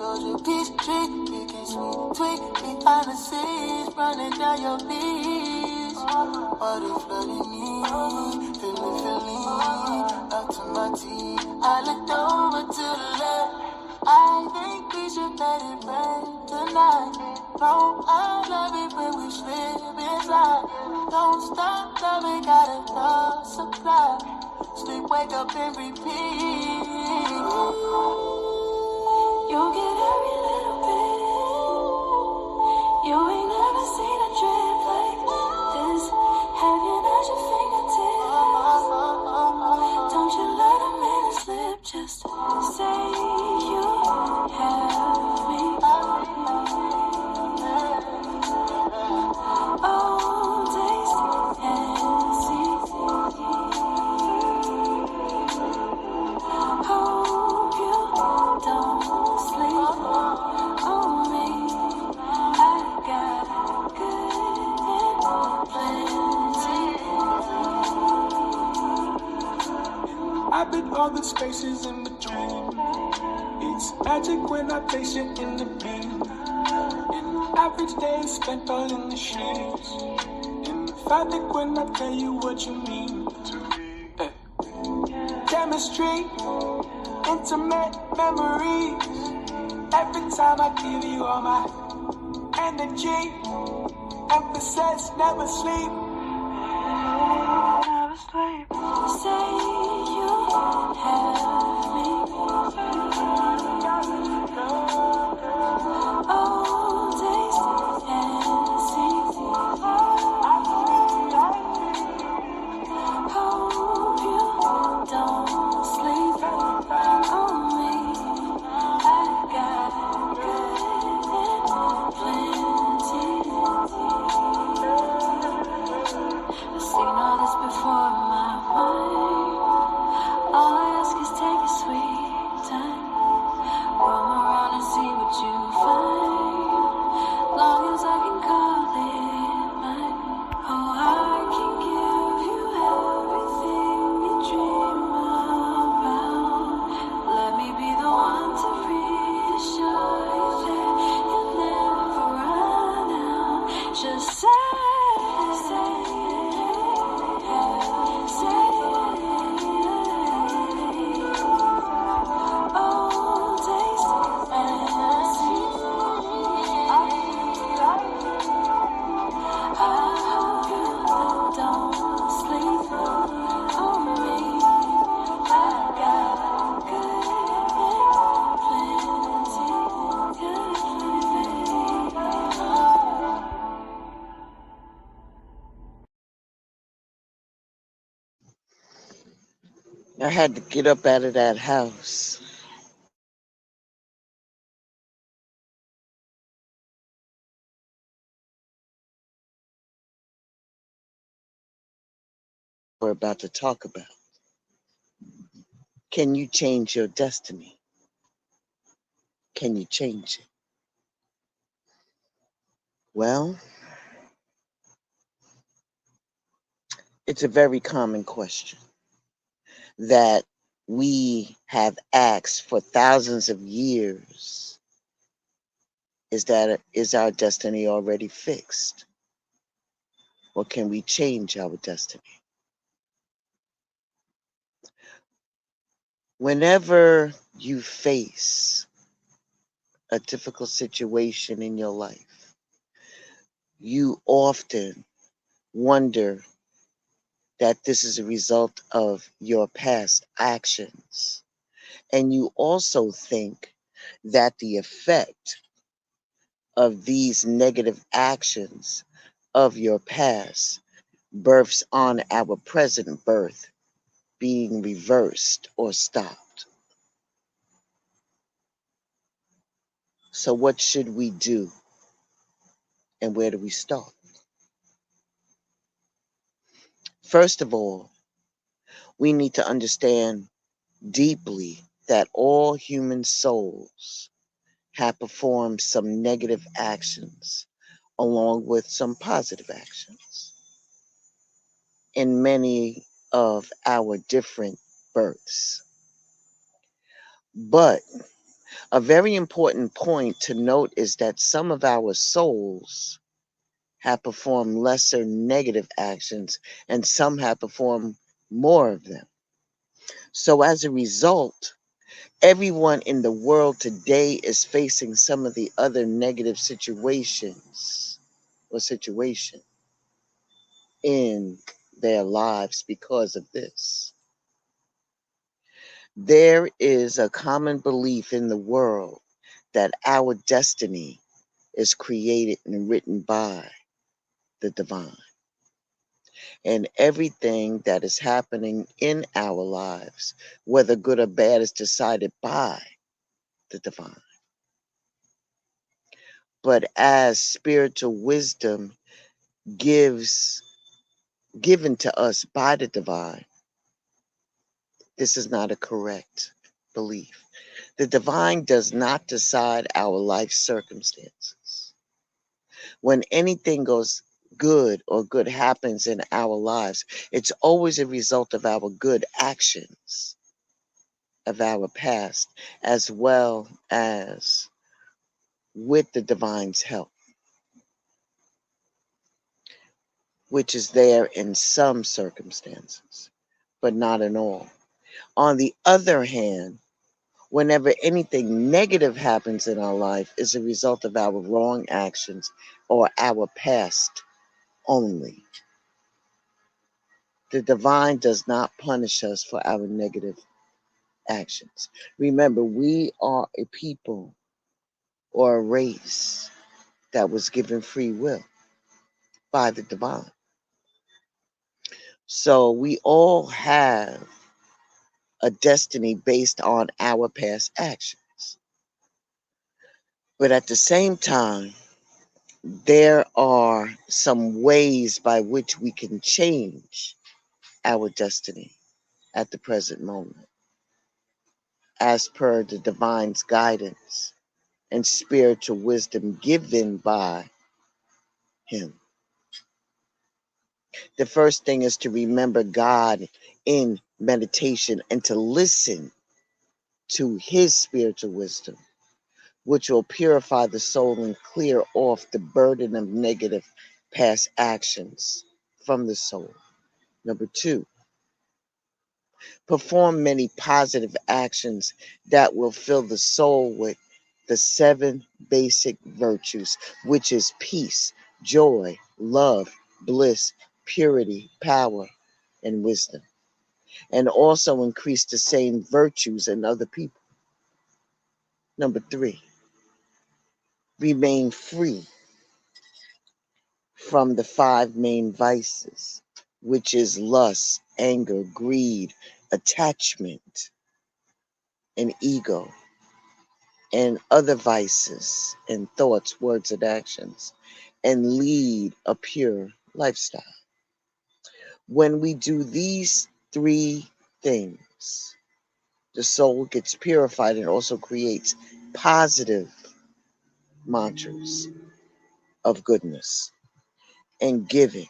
told you peach tree, kicking sweet tweet behind the scenes, running down your beats. What if flooding me, feeling, up to my teeth. I looked over to the left. I think we should let it rain tonight. No, I love it when we slip inside. Don't stop loving, got enough supply. Sleep, wake up and repeat. You'll get every little bit. You ain't never seen a drip like this. Heaven at your fingertips. Don't you let a minute slip. Just say you have me. Oh, taste and see. Hope you don't sleep on me. I got good and plenty. I've been all the spaces in between. It's magic when I place you in the beam. An average day is spent all in the sheets. Emphatic when I tell you what you mean to me. Chemistry, intimate memories. Every time I give you all my energy. Emphasis, never sleep. Never sleep. Say you have me. Oh, taste and see. Hope you don't sleep on me. I got good and plenty. I've seen all this before in my mind. All I ask is take your sweet time. Roam around and see what you find. Long as I can call it mine. Oh, I can give you everything you dream about. Let me be the one to reassure you that you'll never run out. Just say. I had to get up out of that house. We're about to talk about. Can you change your destiny? Can you change it? Well, it's a very common question that we have asked for thousands of years. Is our destiny already fixed? Or can we change our destiny? Whenever you face a difficult situation in your life, you often wonder that this is a result of your past actions. And you also think that the effect of these negative actions of your past births on our present birth being reversed or stopped. So what should we do and where do we start? First of all, we need to understand deeply that all human souls have performed some negative actions along with some positive actions in many of our different births. But A very important point to note is that some of our souls have performed lesser negative actions and some have performed more of them. So as a result, everyone in the world today is facing some of the other negative situations or situation in their lives because of this. There is a common belief in the world that our destiny is created and written by the divine. And everything that is happening in our lives, whether good or bad, is decided by the divine. But as spiritual wisdom given to us by the divine, this is not a correct belief. The divine does not decide our life circumstances. When anything goes good or good happens in our lives, it's always a result of our good actions of our past, as well as with the divine's help, which is there in some circumstances, but not in all. On the other hand, whenever anything negative happens in our life, is a result of our wrong actions or our past only. The divine does not punish us for our negative actions. Remember, we are a people or a race that was given free will by the divine. So we all have a destiny based on our past actions. But at the same time, there are some ways by which we can change our destiny at the present moment, as per the divine's guidance and spiritual wisdom given by him. The first thing is to remember God in meditation and to listen to his spiritual wisdom, which will purify the soul and clear off the burden of negative past actions from the soul. Number two, perform many positive actions that will fill the soul with the 7 basic virtues, which is peace, joy, love, bliss, purity, power, and wisdom, and also increase the same virtues in other people. Number 3, remain free from the 5 main vices, which is lust, anger, greed, attachment, and ego, and other vices and thoughts, words, and actions, and lead a pure lifestyle. When we do these 3 things, the soul gets purified and also creates positive mantras of goodness and giving.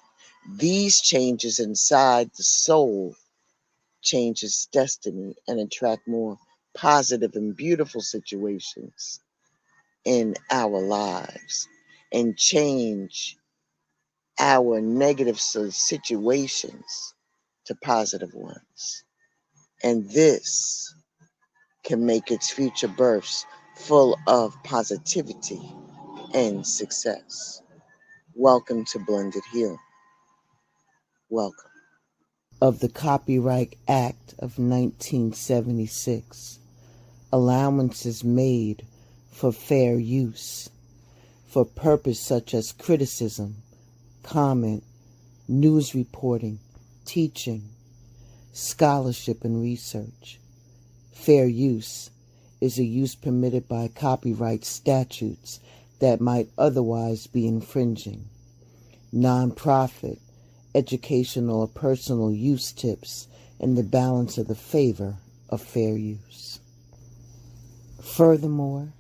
These changes inside the soul changes destiny and attract more positive and beautiful situations in our lives and change our negative situations to positive ones. And this can make its future births full of positivity and success. Welcome to Blended Healing. Welcome. Of the Copyright Act of 1976, allowances made for fair use for purpose such as criticism, comment, news reporting, teaching, scholarship, and research. Fair use is a use permitted by copyright statutes that might otherwise be infringing. Non-profit, educational, or personal use tips in the balance of the favor of fair use. Furthermore,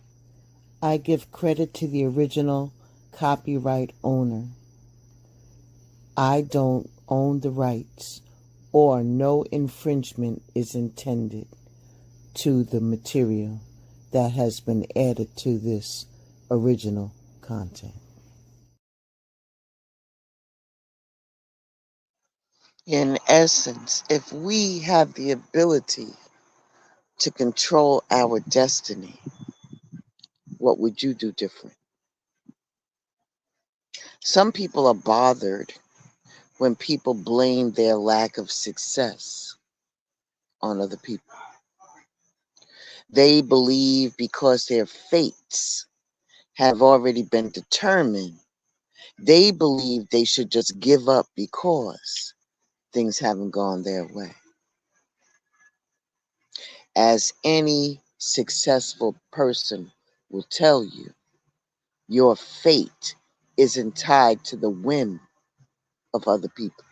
I give credit to the original copyright owner. I don't own the rights, or no infringement is intended to the material that has been added to this original content. In essence, if we have the ability to control our destiny, what would you do different? Some people are bothered when people blame their lack of success on other people. They believe because their fates have already been determined, they believe they should just give up because things haven't gone their way. As any successful person will tell you, your fate isn't tied to the whim of other people.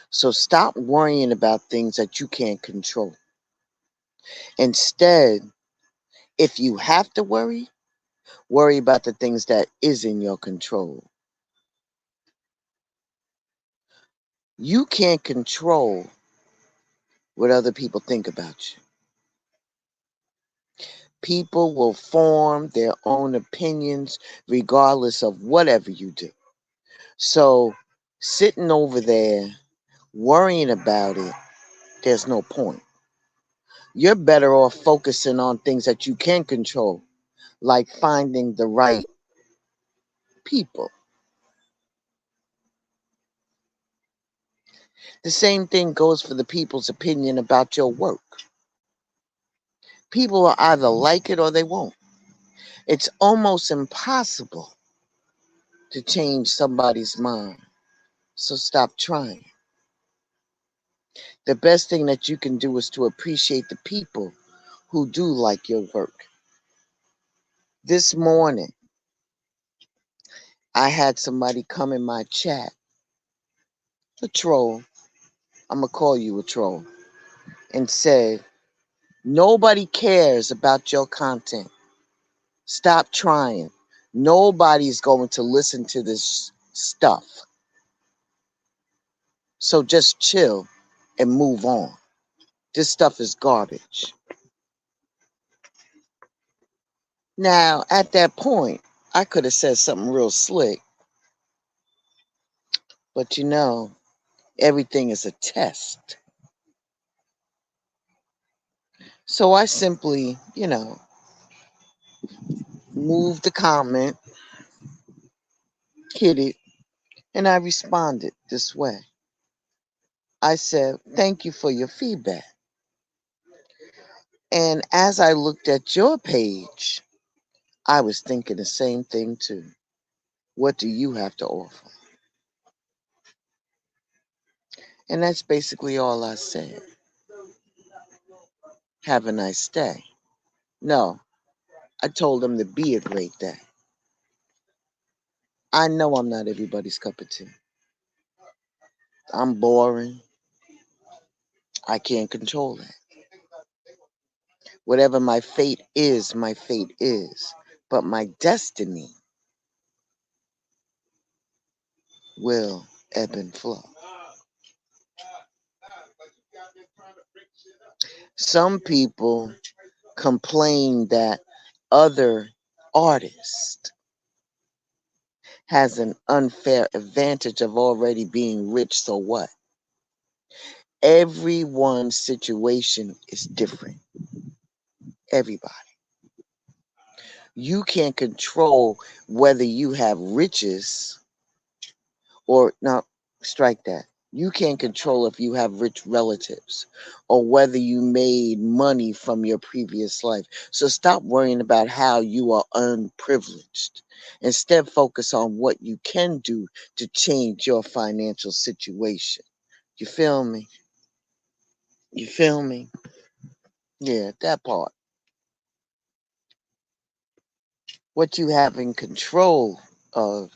So stop worrying about things that you can't control. Instead, if you have to worry about the things that is in your control. You can't control what other people think about you. People will form their own opinions regardless of whatever you do. So sitting over there worrying about it, there's no point. You're better off focusing on things that you can control, like finding the right people. The same thing goes for the people's opinion about your work. People will either like it or they won't. It's almost impossible to change somebody's mind. So stop trying. The best thing that you can do is to appreciate the people who do like your work. This morning, I had somebody come in my chat, a troll, I'm going to call you a troll, and said, nobody cares about your content. Stop trying. Nobody's going to listen to this stuff. So just chill and move on. This stuff is garbage. Now, at that point, I could have said something real slick, but everything is a test. So I simply, moved the comment, hit it, and I responded this way. I said, thank you for your feedback. And as I looked at your page, I was thinking the same thing too. What do you have to offer? And that's basically all I said. Have a nice day. No, I told them to be a great day. I know I'm not everybody's cup of tea. I'm boring. I can't control that. Whatever my fate is, my fate is. But my destiny will ebb and flow. Some people complain that other artists has an unfair advantage of already being rich. So what? Everyone's situation is different. Everybody. You can't control whether you have riches or now strike that. You can't control if you have rich relatives or whether you made money from your previous life. So stop worrying about how you are unprivileged. Instead, focus on what you can do to change your financial situation. You feel me? You feel me? Yeah, that part. What you have in control of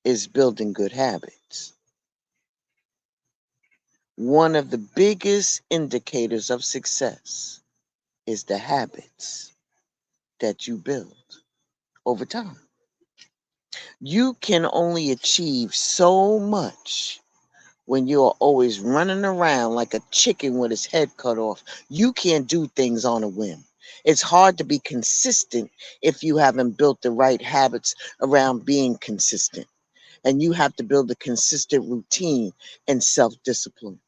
is building good habits. One of the biggest indicators of success is the habits that you build over time. You can only achieve so much when you're always running around like a chicken with his head cut off. You can't do things on a whim. It's hard to be consistent if you haven't built the right habits around being consistent. And you have to build a consistent routine and self discipline.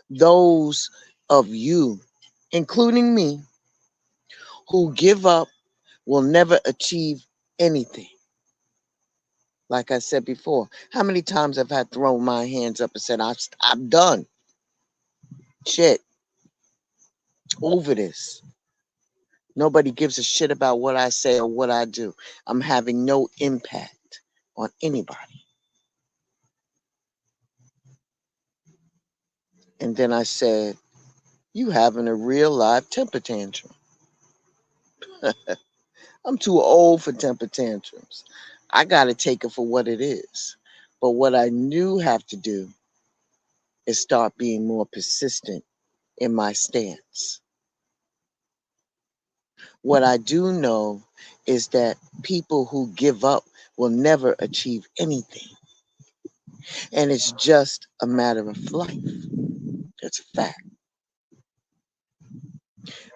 Those of you, including me, who give up will never achieve anything. Like I said before, how many times have I thrown my hands up and said, I'm done. Shit, over this. Nobody gives a shit about what I say or what I do. I'm having no impact on anybody. And then I said, you having a real live temper tantrum. I'm too old for temper tantrums. I got to take it for what it is. But what I do have to do is start being more persistent in my stance. What I do know is that people who give up will never achieve anything. And it's just a matter of life. It's a fact.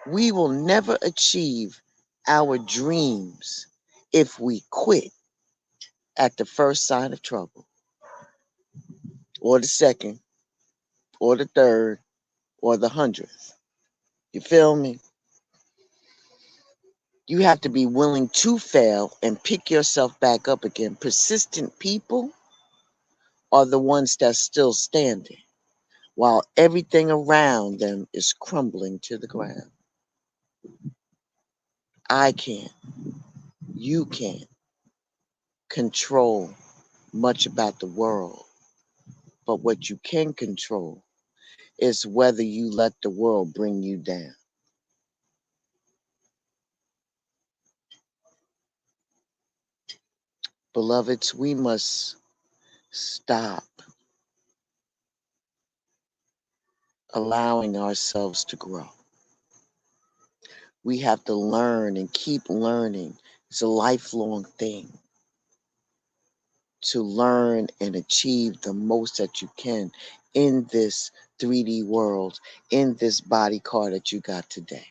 We will never achieve our dreams if we quit at the first sign of trouble, or the second, or the third, or the 100th. You feel me? You have to be willing to fail and pick yourself back up again. Persistent people are the ones that's still standing while everything around them is crumbling to the ground. I can't, you can't control much about the world, but what you can control is whether you let the world bring you down. Beloveds, we must stop allowing ourselves to grow. We have to learn and keep learning. It's a lifelong thing to learn and achieve the most that you can in this 3D world, in this body car that you got today.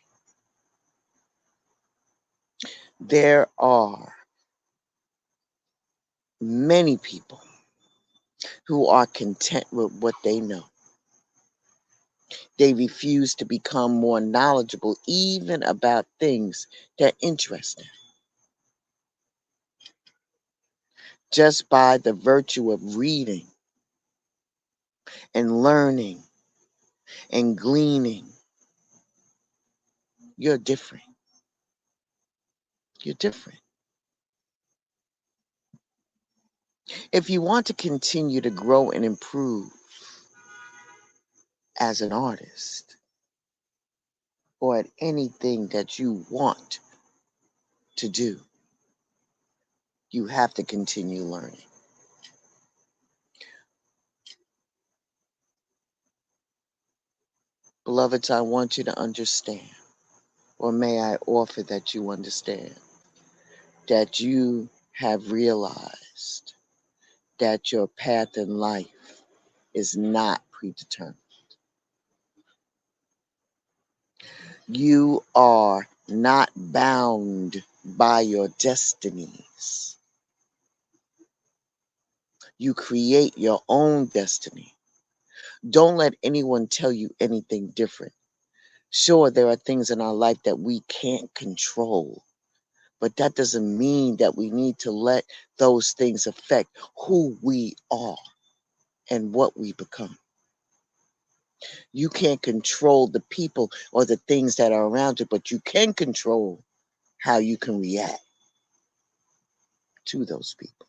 There are many people who are content with what they know. They refuse to become more knowledgeable even about things that interest them. Just by the virtue of reading and learning and gleaning, you're different. You're different. If you want to continue to grow and improve as an artist or at anything that you want to do, you have to continue learning. Beloveds, I want you to understand, or may I offer that you understand, that you have realized that your path in life is not predetermined. You are not bound by your destinies. You create your own destiny. Don't let anyone tell you anything different. Sure, there are things in our life that we can't control, but that doesn't mean that we need to let those things affect who we are and what we become. You can't control the people or the things that are around you, but you can control how you can react to those people.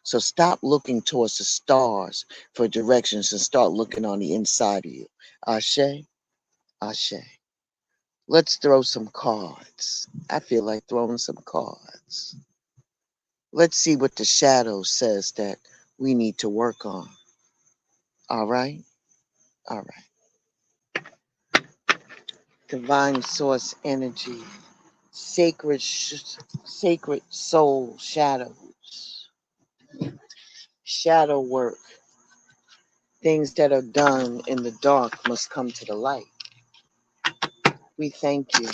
So stop looking towards the stars for directions and start looking on the inside of you. Ashe, Ashe. Let's throw some cards. I feel like throwing some cards. Let's see what the shadow says that we need to work on. All right? All right. Divine source energy, sacred soul shadows, shadow work. Things that are done in the dark must come to the light. We thank you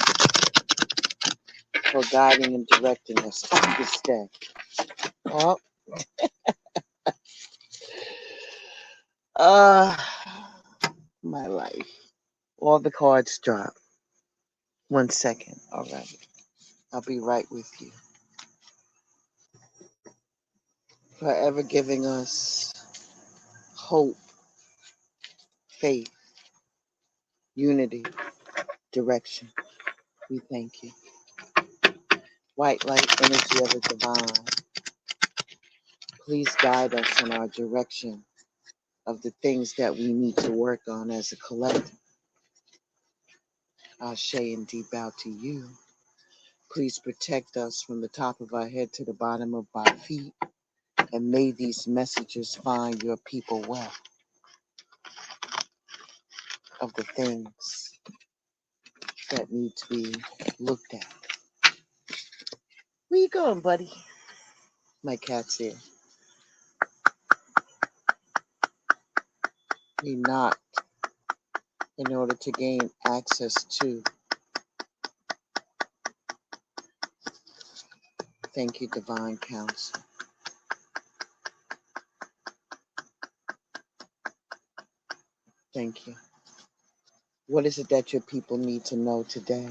for guiding and directing us on this day. Oh, my life. All the cards drop. 1 second. All right. I'll be right with you. Forever giving us hope, faith, unity, direction. We thank you. White light energy of the divine. Please guide us in our direction of the things that we need to work on as a collective. Ashe and deep bow to you. Please protect us from the top of our head to the bottom of our feet. And may these messages find your people well of the things that need to be looked at. Where you going, buddy? My cat's here. He knocked in order to gain access to. Thank you, Divine Counsel. Thank you. What is it that your people need to know today?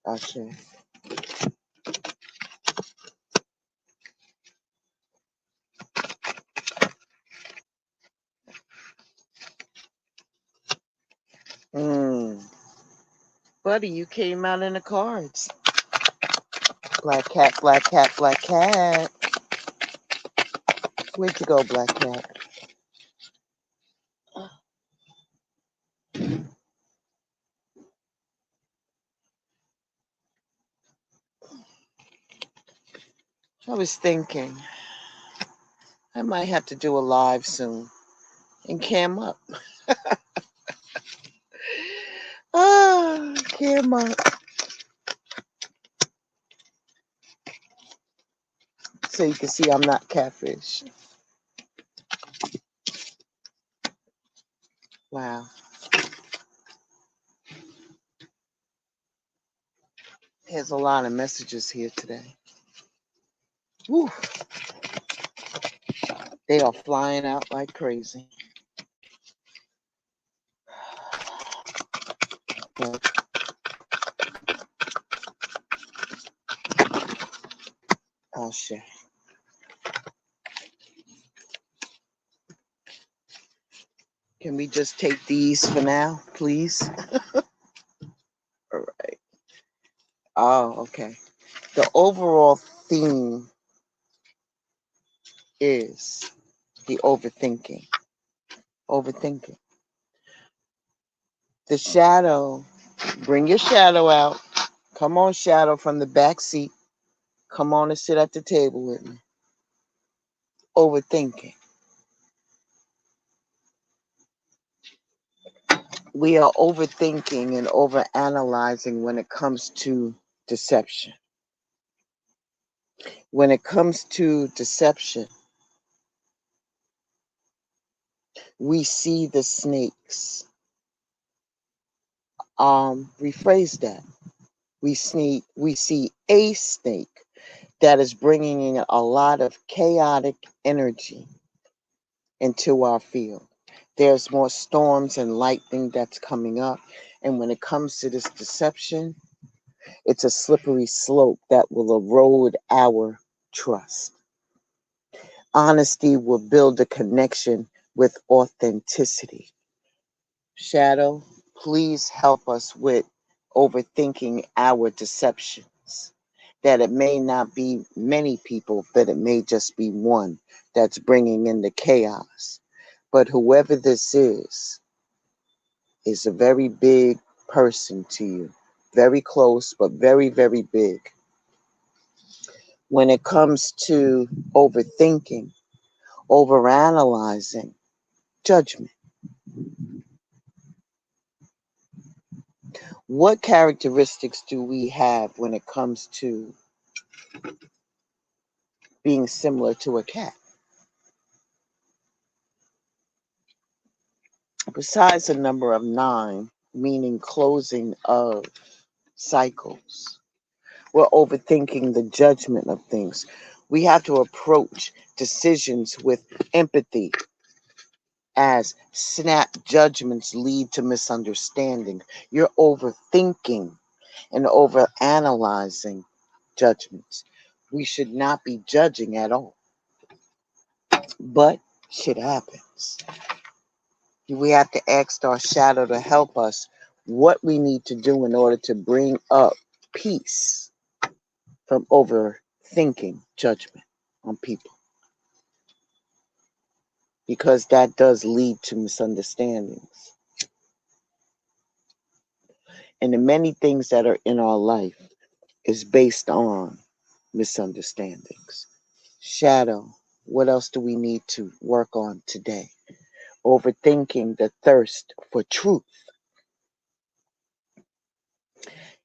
Ashe. Buddy, you came out in the cards. Black cat, black cat, black cat. Where'd you go, black cat? I was thinking I might have to do a live soon and cam up. Cam up. So you can see I'm not catfish. Wow. There's a lot of messages here today. Woo. They are flying out like crazy. But I'll share. Can we just take these for now, please? All right. Oh, okay. The overall theme is the overthinking. Overthinking. The shadow. Bring your shadow out. Come on, shadow, from the back seat. Come on and sit at the table with me. Overthinking. We are overthinking and overanalyzing when it comes to deception. When it comes to deception, we see the snakes. Rephrase that. We see a snake that is bringing in a lot of chaotic energy into our field. There's more storms and lightning that's coming up. And when it comes to this deception, it's a slippery slope that will erode our trust. Honesty will build a connection with authenticity. Shadow, please help us with overthinking our deceptions. That it may not be many people, but it may just be one that's bringing in the chaos. But whoever this is a very big person to you. Very close, but very, very big. When it comes to overthinking, overanalyzing, judgment. What characteristics do we have when it comes to being similar to a cat? Besides the number of 9, meaning closing of cycles, we're overthinking the judgment of things. We have to approach decisions with empathy, as snap judgments lead to misunderstanding. You're overthinking and overanalyzing judgments. We should not be judging at all. But shit happens. We have to ask our shadow to help us what we need to do in order to bring up peace from overthinking judgment on people. Because that does lead to misunderstandings. And the many things that are in our life is based on misunderstandings. Shadow, what else do we need to work on today? Overthinking the thirst for truth.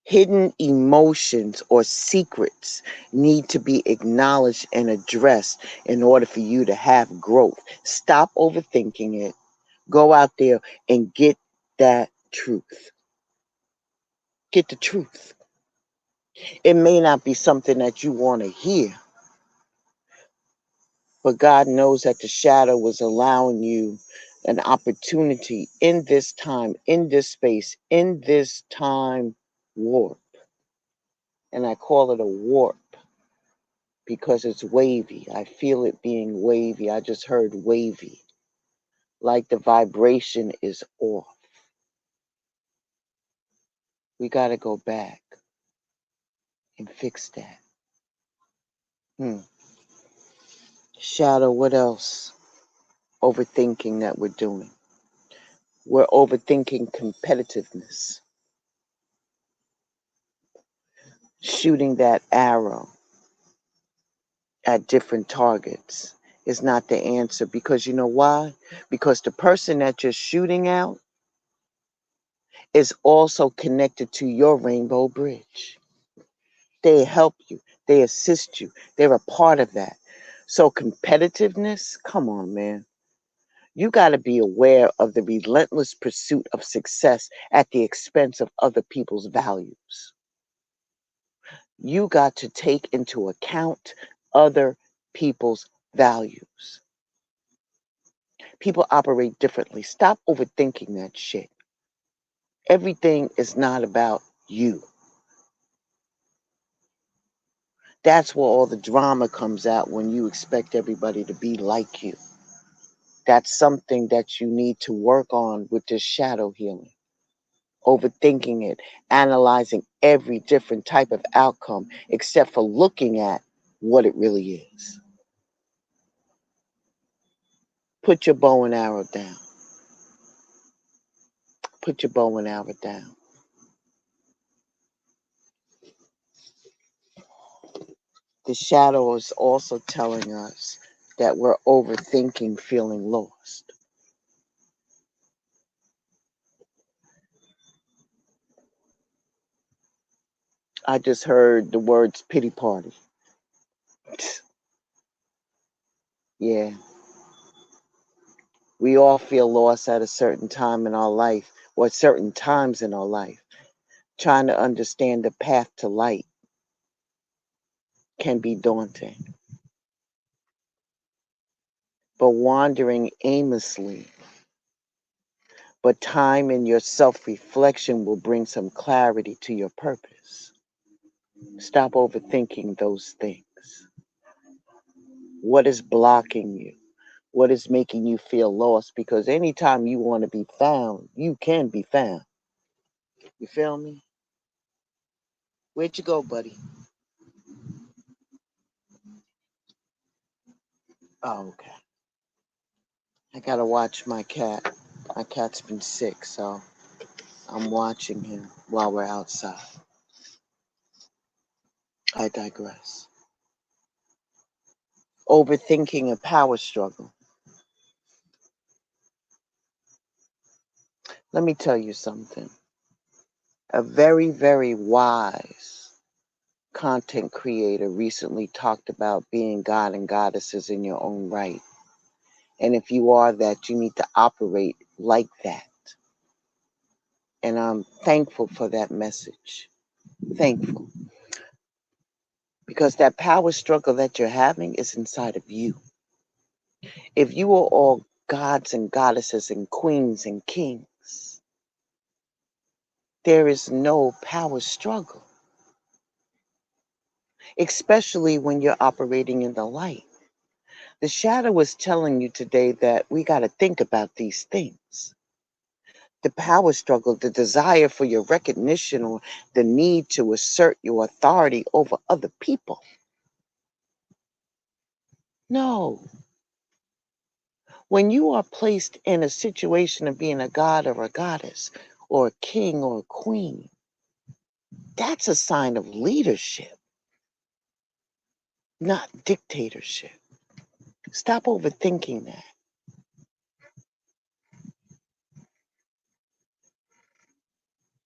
Hidden emotions or secrets need to be acknowledged and addressed in order for you to have growth. Stop overthinking it. Go out there and get that truth. Get the truth. It may not be something that you want to hear, but God knows that the shadow was allowing you an opportunity in this time, in this space, in this time warp. And I call it a warp because it's wavy. I feel it being wavy. I just heard wavy, like the vibration is off. We got to go back and fix that. Shadow, what else? Overthinking that we're doing. We're overthinking competitiveness. Shooting that arrow at different targets is not the answer, because you know why? Because the person that you're shooting out is also connected to your rainbow bridge. They help you, they assist you, they're a part of that. So competitiveness, come on, man. You got to be aware of the relentless pursuit of success at the expense of other people's values. You got to take into account other people's values. People operate differently. Stop overthinking that shit. Everything is not about you. That's where all the drama comes out, when you expect everybody to be like you. That's something that you need to work on with this shadow healing. Overthinking it, analyzing every different type of outcome, except for looking at what it really is. Put your bow and arrow down. Put your bow and arrow down. The shadow is also telling us that we're overthinking feeling lost. I just heard the words pity party. Yeah. We all feel lost at a certain time in our life, or certain times in our life. Trying to understand the path to light can be daunting. But wandering aimlessly, but time and your self-reflection will bring some clarity to your purpose. Stop overthinking those things. What is blocking you? What is making you feel lost? Because anytime you want to be found, you can be found. You feel me? Where'd you go, buddy? Oh, okay. I gotta watch my cat. My cat's been sick, so I'm watching him while we're outside. I digress. Overthinking a power struggle. Let me tell you something. A very, very wise content creator recently talked about being God and goddesses in your own right. And if you are that, you need to operate like that. And I'm thankful for that message. Thankful. Because that power struggle that you're having is inside of you. If you are all gods and goddesses and queens and kings, there is no power struggle, especially when you're operating in the light. The shadow was telling you today that we got to think about these things. The power struggle, the desire for your recognition, or the need to assert your authority over other people. No. When you are placed in a situation of being a god or a goddess, or a king or a queen, that's a sign of leadership, not dictatorship. Stop overthinking that.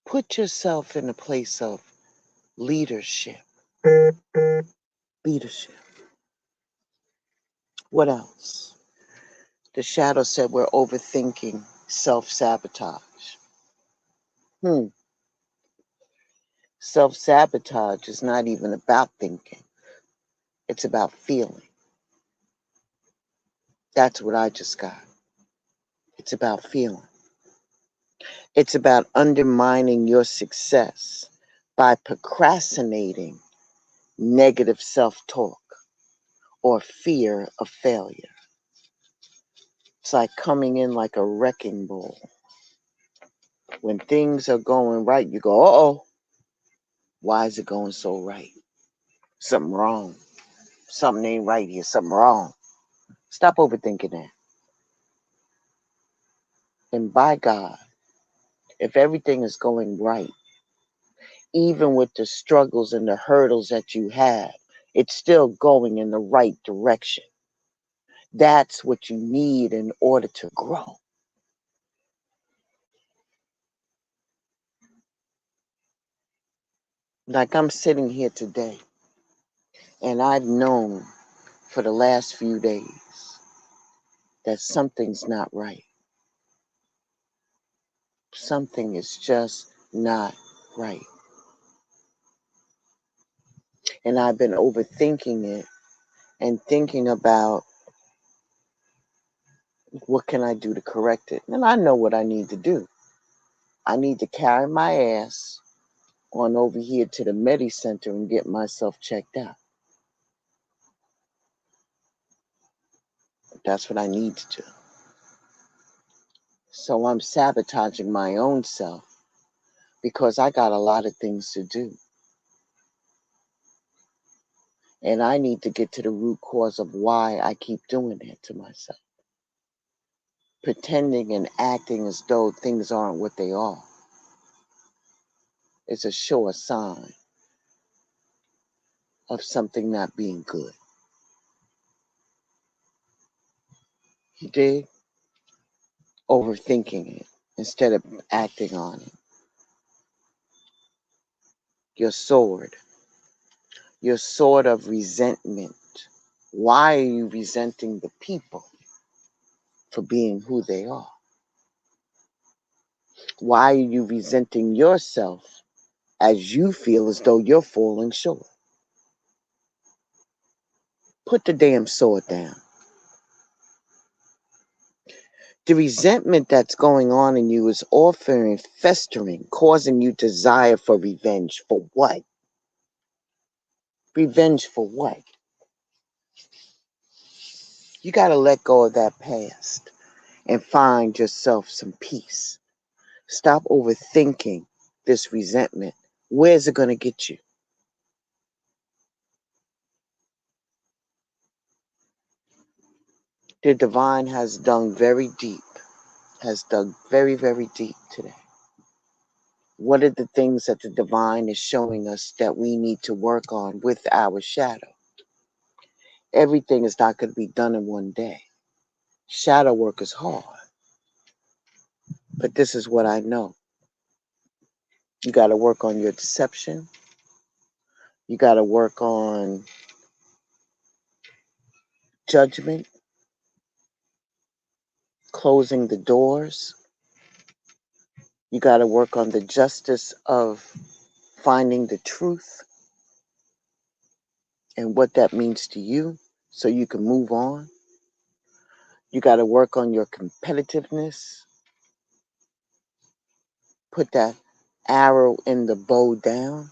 Put yourself in a place of leadership. Leadership. What else? The shadow said we're overthinking self-sabotage. Self-sabotage is not even about thinking. It's about feeling. That's what I just got. It's about feeling. It's about undermining your success by procrastinating negative self-talk or fear of failure. It's like coming in like a wrecking ball. When things are going right, you go, uh-oh, why is it going so right? Something wrong. Something ain't right here. Something wrong. Stop overthinking that. And by God, if everything is going right, even with the struggles and the hurdles that you have, it's still going in the right direction. That's what you need in order to grow. Like I'm sitting here today, and I've known for the last few days that something's not right. Something is just not right. And I've been overthinking it and thinking about what can I do to correct it. And I know what I need to do. I need to carry my ass on over here to the Medi Center and get myself checked out. That's what I need to do. So I'm sabotaging my own self because I got a lot of things to do. And I need to get to the root cause of why I keep doing that to myself. Pretending and acting as though things aren't what they are is a sure sign of something not being good. You dig? Overthinking it instead of acting on it. Your sword of resentment. Why are you resenting the people for being who they are? Why are you resenting yourself as you feel as though you're falling short? Put the damn sword down. The resentment that's going on in you is often festering, causing you desire for revenge. For what? Revenge for what? You got to let go of that past and find yourself some peace. Stop overthinking this resentment. Where's it going to get you? The divine has dug very deep, has dug very, very deep today. What are the things that the divine is showing us that we need to work on with our shadow? Everything is not going to be done in one day. Shadow work is hard. But this is what I know. You got to work on your deception. You got to work on judgment, closing the doors, You got to work on the justice of finding the truth and what that means to you so you can move on. You got to work on your competitiveness. Put that arrow in the bow down.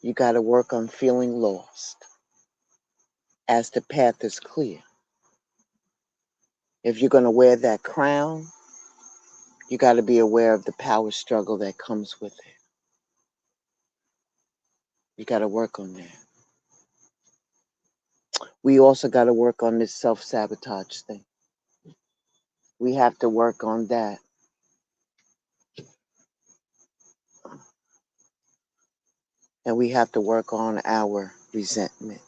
You got to work on feeling lost as the path is clear. If you're going to wear that crown, you got to be aware of the power struggle that comes with it. You got to work on that. We also got to work on this self-sabotage thing. We have to work on that. And we have to work on our resentment.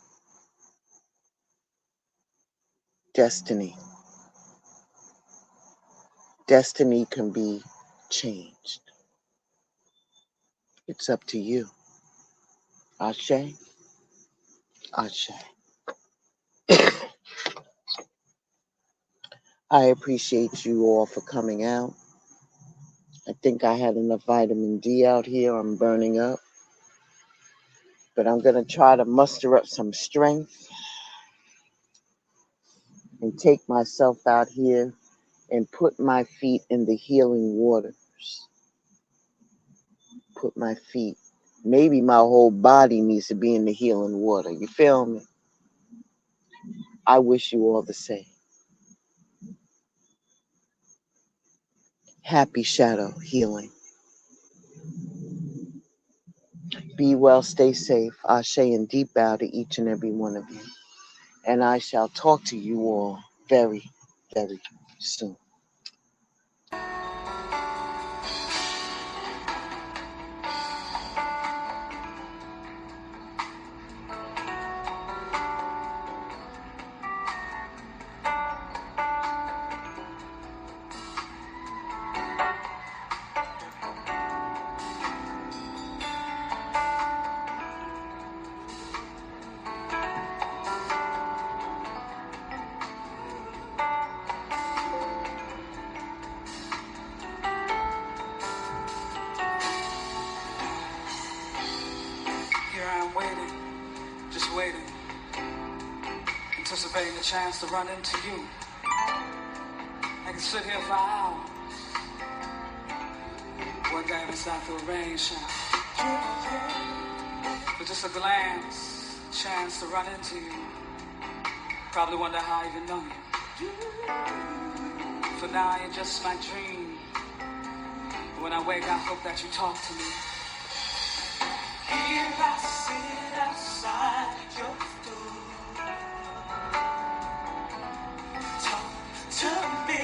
Destiny. Destiny can be changed. It's up to you. Ashe? Ashe. I appreciate you all for coming out. I think I had enough vitamin D out here. I'm burning up. But I'm going to try to muster up some strength and take myself out here and put my feet in the healing waters. Put my feet. Maybe my whole body needs to be in the healing water. You feel me? I wish you all the same. Happy shadow healing. Be well, stay safe. Ashe and deep bow to each and every one of you. And I shall talk to you all very, very soon. Here I am waiting, just waiting, anticipating a chance to run into you. I can sit here for hours, wondering inside through a rain shower. But just a glance, chance to run into you. Probably wonder how I even know you. For now you're just my dream. When I wake, I hope that you talk to me. Here I sit outside your door. Talk to me.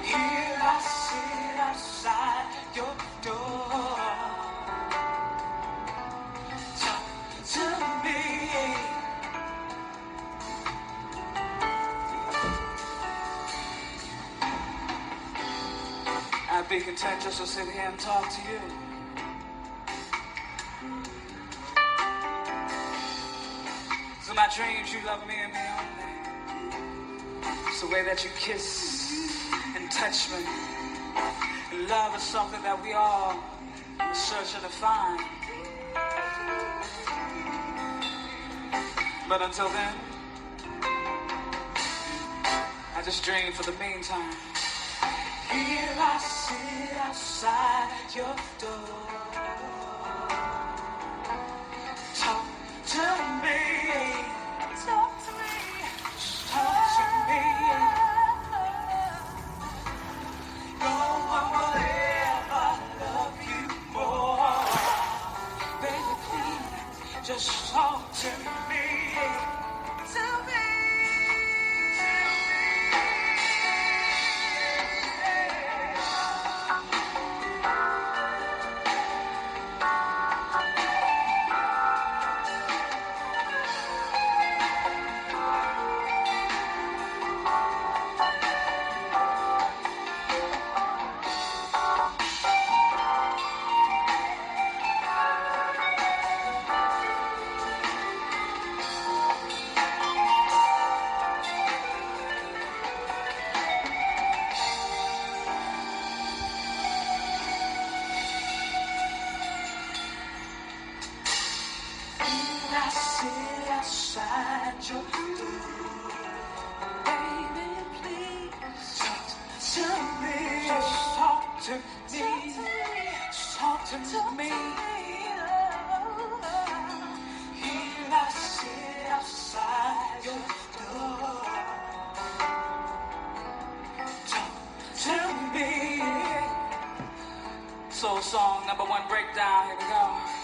Here I sit outside your door. Talk to me. I'd be content just to sit here and talk to you. So my dreams, you love me and me only. It's the way that you kiss and touch me. And love is something that we all are searching to find. But until then, I just dream for the meantime. Here I sit outside your door. Talk to me. Talk to me. Talk to me. No one will ever love you more. Baby, please, just talk to me. Tell me. to me. Talk to me. Here I sit outside your door. Talk to me. Soul song number 1 breakdown. Here we go.